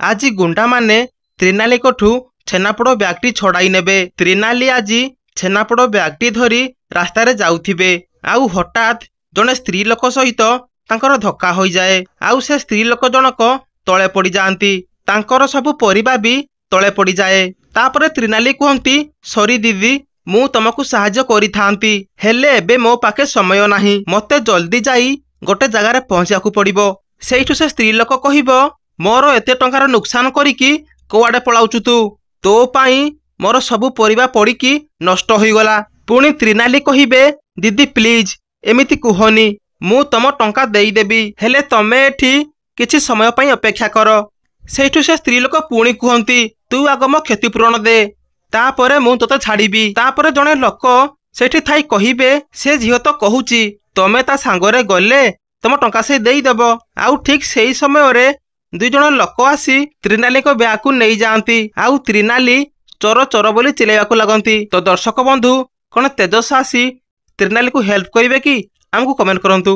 आज गुंडा माने त्रिनाली कोठू छेनापोड़ ब्यागटी छड़ाई नेबे। त्रिनाली आज छेनापोड़ ब्यागटी धरी रास्तार जाउथिबे आउ हठात जड़े स्त्री लोक सहित तांकर धक्का हो जाए। आउ से स्त्री लोक जनक तले पड़ जाती। तांकर सबु परिबा भी तले पड़ जाए। तापरे त्रिनाली कहती सॉरी दीदी मु तुमको साहाय्य करि थांती हेले एबे मो पाखे समय नाही मते जल्दी जाई गोटे जगार पहुंचाकू पड़िबो। सेठू से स्त्री लोक कहिबो मोर एते टंकार नुकसान करिकी कोआडे पलाउचु तो पाई मोर सबु परिबा पड़िकी नष्ट हो गला। पुणी त्रिनाली कहिबे दीदी प्लीज एमिति कुहनी मु तम टंका देई देबी हेले तमे एठी किछि समय पई अपेक्षा कर। सेठू से स्त्री लोक पुणी कहती तू आग मो क्षतिपूरण दे तापरे मु तोते छाड़ीबी। तापरे जड़े लोक सेठी थाई कहिबे से झील तो कहूची तमे ता सांगरे गले तम टंका से देई देबो। आउ ठीक सेही समय रे दुई जण लोक आसी त्रिनाली को ब्याग को नहीं जाती। आउ त्रिनाली चोर चोर बोली चिल्लाइबाकू लगती। तो दर्शक बंधु कौन तेजस आसी त्रिनाली को हेल्प करिवे कि आमको कमेंट करंतु।